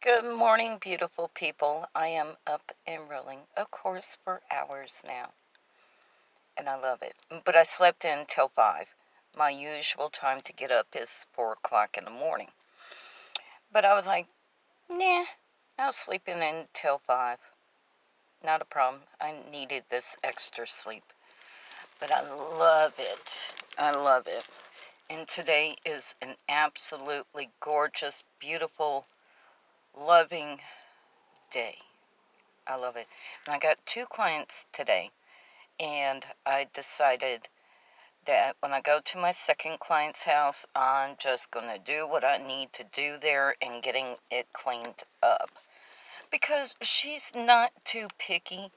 Good morning, beautiful people. I am up and rolling, of course, for hours now, and I love it. But I slept in till 5. My usual time to get up is 4 o'clock in the morning. But I was like, nah, I was sleeping in till 5. Not a problem. I needed this extra sleep. But I love it. I love it. And today is an absolutely gorgeous, beautiful, loving day. I love it. And I got 2 clients today, and I decided that when I go to my second client's house, I'm just going to do what I need to do there and getting it cleaned up. Because she's not too picky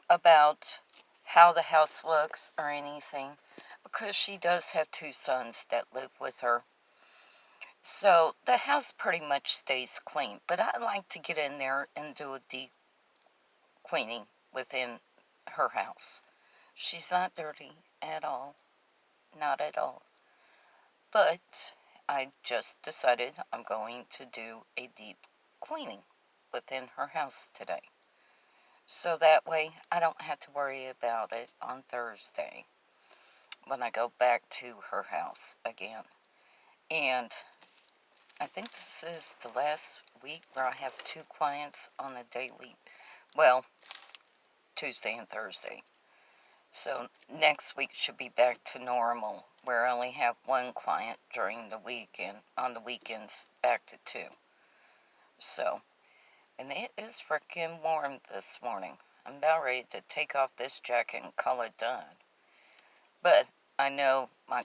about how the house looks or anything, because she does have 2 sons that live with her. So the house pretty much stays clean, but I like to get in there and do a deep cleaning within her house. She's not dirty at all. Not at all. But I just decided I'm going to do a deep cleaning within her house today. So that way I don't have to worry about it on Thursday when I go back to her house again. And I think this is the last week where I have 2 clients on a daily, well, Tuesday and Thursday. So next week should be back to normal, where I only have 1 client during the week and on the weekends back to 2. So, and it is freaking warm this morning. I'm about ready to take off this jacket and call it done. But I know my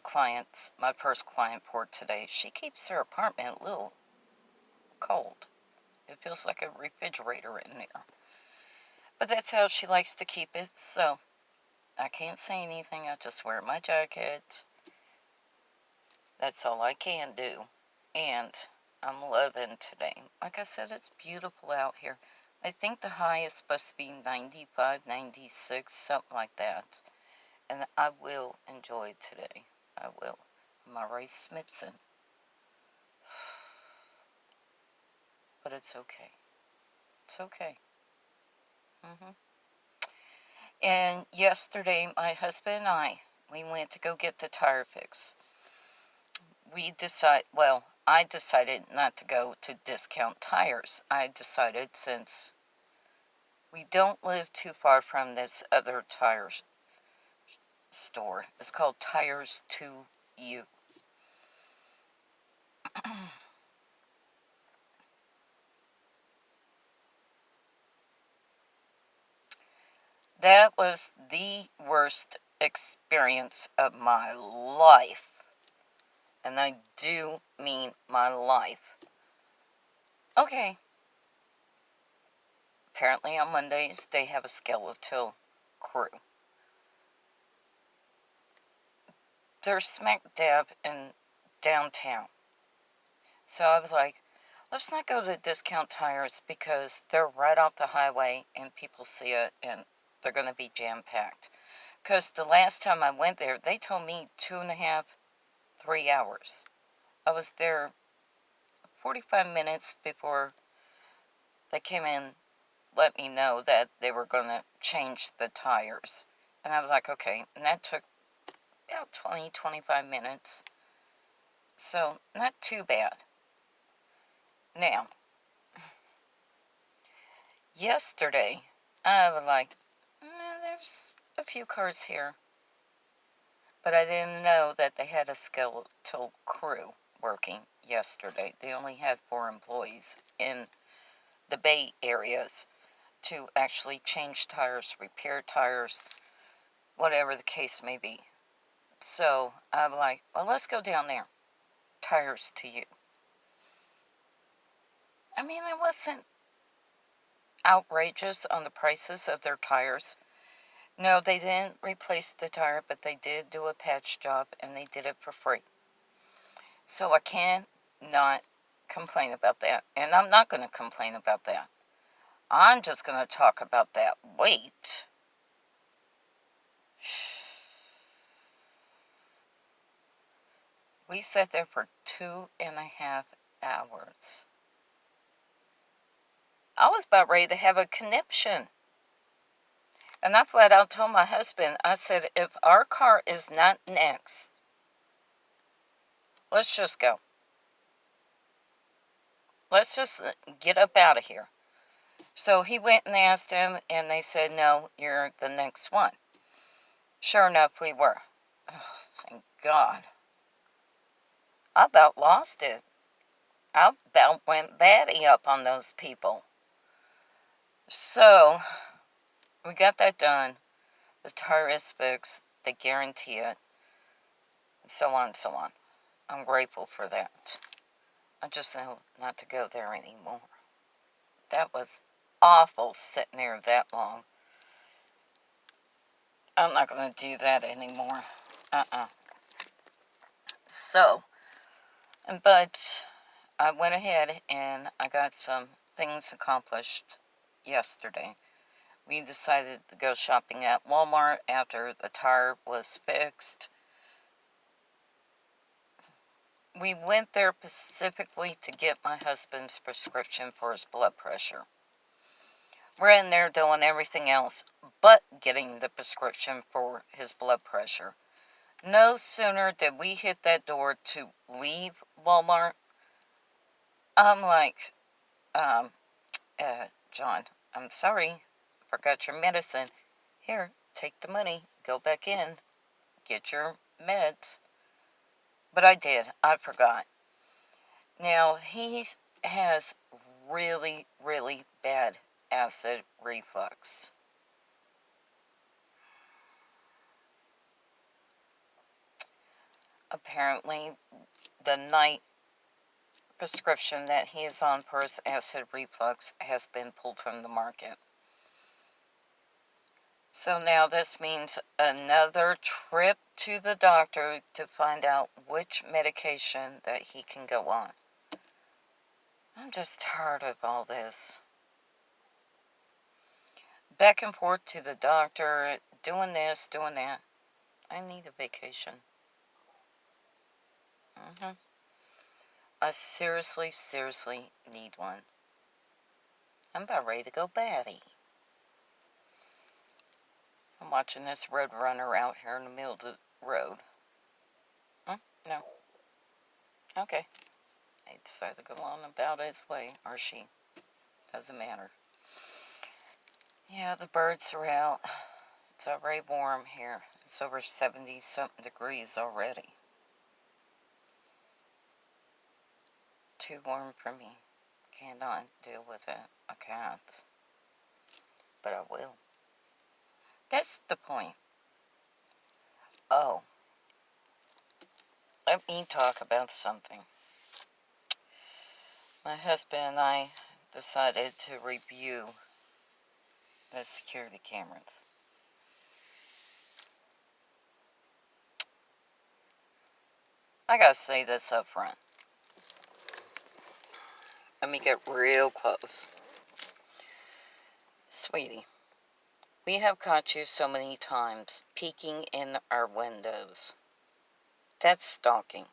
first client for today, she keeps her apartment a little cold. It feels like a refrigerator in there. But that's how she likes to keep it, so I can't say anything. I just wear my jacket. That's all I can do. And I'm loving today. Like I said, it's beautiful out here. I think the high is supposed to be 95, 96, something like that. And I will enjoy today. I will. My Ray Smithson. But it's okay. It's okay. hmm And yesterday, my husband and we went to go get the tire fix. I decided not to go to Discount Tires. I decided, since we don't live too far from this other tire store. It's called Tires to You. That was the worst experience of my life. And I do mean my life. Okay. Apparently on Mondays they have a skeletal crew. They're smack dab in downtown. So I was like, let's not go to Discount Tires because they're right off the highway and people see it and they're going to be jam-packed. Because the last time I went there, they told me 2.5, 3 hours. I was there 45 minutes before they came in, let me know that they were going to change the tires. And I was like, okay. And that took about 20, 25 minutes. So, not too bad. Now, yesterday, I was like, there's a few cars here. But I didn't know that they had a skeletal crew working yesterday. They only had 4 employees in the Bay areas to actually change tires, repair tires, whatever the case may be. So I'm like, well, let's go down there. Tires to You. I mean, it wasn't outrageous on the prices of their tires. No, they didn't replace the tire, but they did do a patch job, and they did it for free. So I can not complain about that. And I'm not going to complain about that. I'm just going to talk about that wait. We sat there for 2.5 hours. I was about ready to have a conniption. And I flat out told my husband, I said, if our car is not next, let's just go. Let's just get up out of here. So he went and asked him, and they said, no, you're the next one. Sure enough, we were. Oh, thank God. I about lost it. I about went batty up on those people. So, we got that done. The tire is fixed. They guarantee it. So on and so on. I'm grateful for that. I just know not to go there anymore. That was awful sitting there that long. I'm not going to do that anymore. So, but I went ahead and I got some things accomplished yesterday. We decided to go shopping at Walmart after the tire was fixed. We went there specifically to get my husband's prescription for his blood pressure. We're in there doing everything else but getting the prescription for his blood pressure. No sooner did we hit that door to leave Walmart, I'm like, John, I'm sorry, forgot your medicine. Here, take the money, go back in, get your meds. But I did, I forgot. Now, he has really, really bad acid reflux. Apparently, the night prescription that he is on for his acid reflux has been pulled from the market. So now this means another trip to the doctor to find out which medication that he can go on. I'm just tired of all this. Back and forth to the doctor, doing this, doing that. I need a vacation. I seriously, seriously need one. I'm about ready to go batty. I'm watching this road runner out here in the middle of the road. No. Okay. He decided to go on about his way, or she. Doesn't matter. Yeah, the birds are out. It's already warm here. It's over 70-something degrees already. Too warm for me. Cannot deal with it. I can't. But I will. That's the point. Oh. Let me talk about something. My husband and I decided to review the security cameras. I gotta say this up front. Let me get real close. Sweetie, we have caught you so many times peeking in our windows. That's stalking.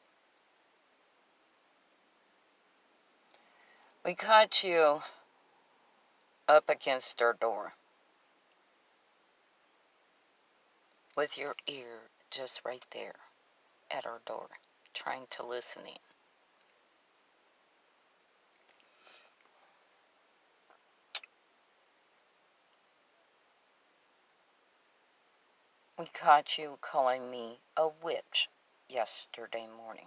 We caught you up against our door with your ear just right there at our door, trying to listen in. We caught you calling me a witch yesterday morning.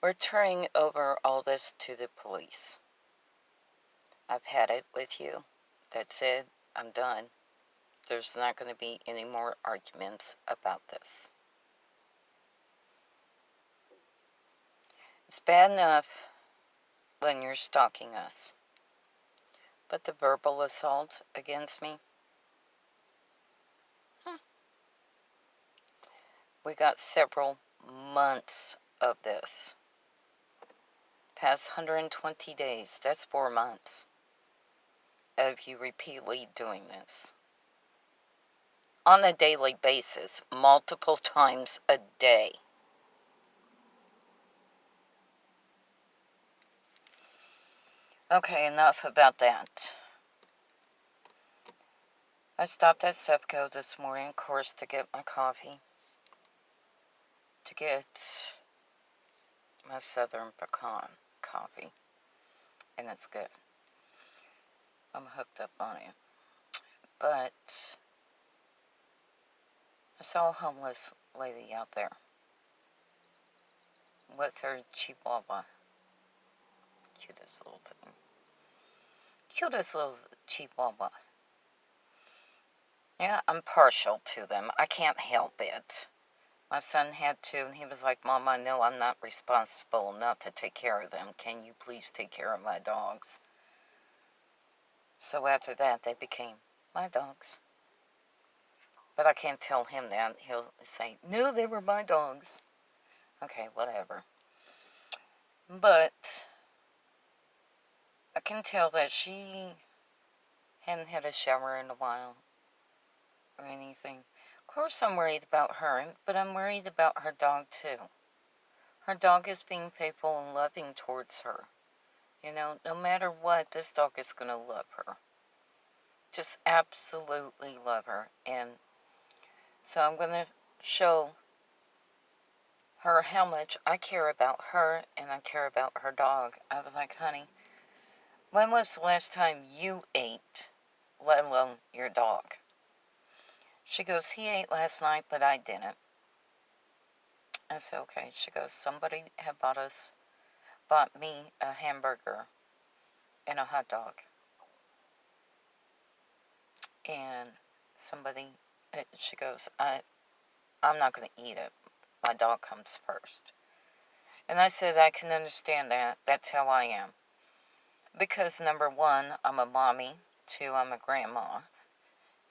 We're turning over all this to the police. I've had it with you. That's it. I'm done. There's not going to be any more arguments about this. It's bad enough when you're stalking us. But the verbal assault against me? We got several months of this. Past 120 days, that's 4 months of you repeatedly doing this. On a daily basis, multiple times a day. Okay, enough about that. I stopped at Sepco this morning, of course, to get my coffee. To get my Southern Pecan coffee. And it's good. I'm hooked up on it. But I saw a homeless lady out there with her chihuahua. Cutest little thing. Cutest little chihuahua. Yeah, I'm partial to them. I can't help it. My son had two, and he was like, Mom, I know I'm not responsible not to take care of them. Can you please take care of my dogs? So after that, they became my dogs. But I can't tell him that. He'll say, no, they were my dogs. Okay, whatever. But I can tell that she hadn't had a shower in a while or anything. Of course, I'm worried about her, but I'm worried about her dog too. Her dog is being faithful and loving towards her. You know, no matter what, this dog is going to love her. Just absolutely love her. And so I'm going to show her how much I care about her and I care about her dog. I was like, honey, when was the last time you ate, let alone your dog? She goes, he ate last night, but I didn't. I said, okay. She goes, somebody had bought me a hamburger and a hot dog. And she goes, I'm not going to eat it. My dog comes first. And I said, I can understand that. That's how I am. Because number one, I'm a mommy. Two, I'm a grandma.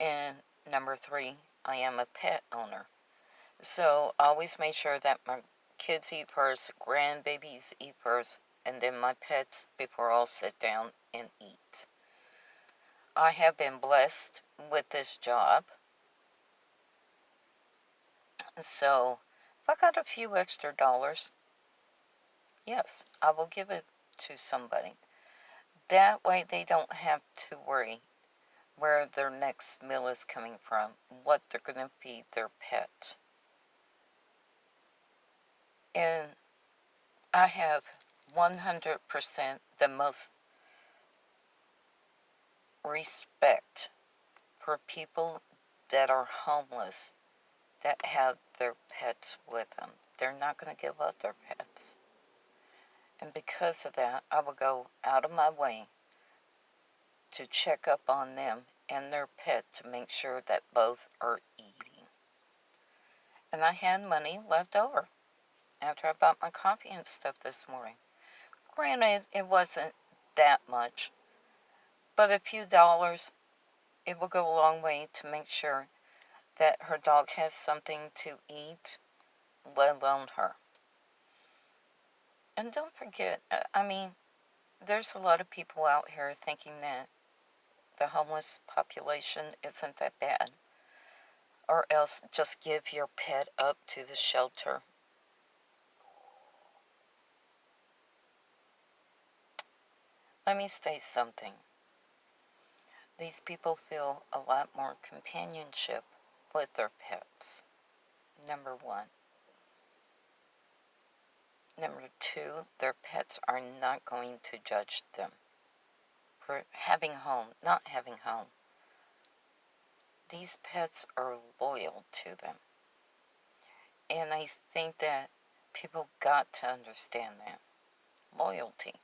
And number three, I am a pet owner. So I always make sure that my kids eat first, grandbabies eat first, and then my pets before I'll sit down and eat. I have been blessed with this job. So if I got a few extra dollars, yes, I will give it to somebody. That way they don't have to worry where their next meal is coming from, what they're going to feed their pet. And I have 100% the most respect for people that are homeless that have their pets with them. They're not going to give up their pets. And because of that, I will go out of my way to check up on them and their pet to make sure that both are eating. And I had money left over after I bought my coffee and stuff this morning. Granted, it wasn't that much, but a few dollars, it will go a long way to make sure that her dog has something to eat, let alone her. And don't forget, there's a lot of people out here thinking that the homeless population isn't that bad. Or else just give your pet up to the shelter. Let me state something. These people feel a lot more companionship with their pets. Number one. Number two, their pets are not going to judge them for having home, not having home. These pets are loyal to them. And I think that people got to understand that. Loyalty.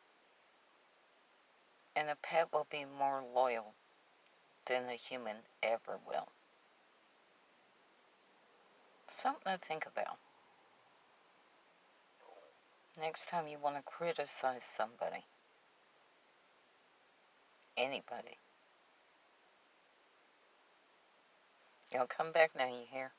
And a pet will be more loyal than a human ever will. Something to think about. Next time you want to criticize somebody, anybody, come back now, you hear?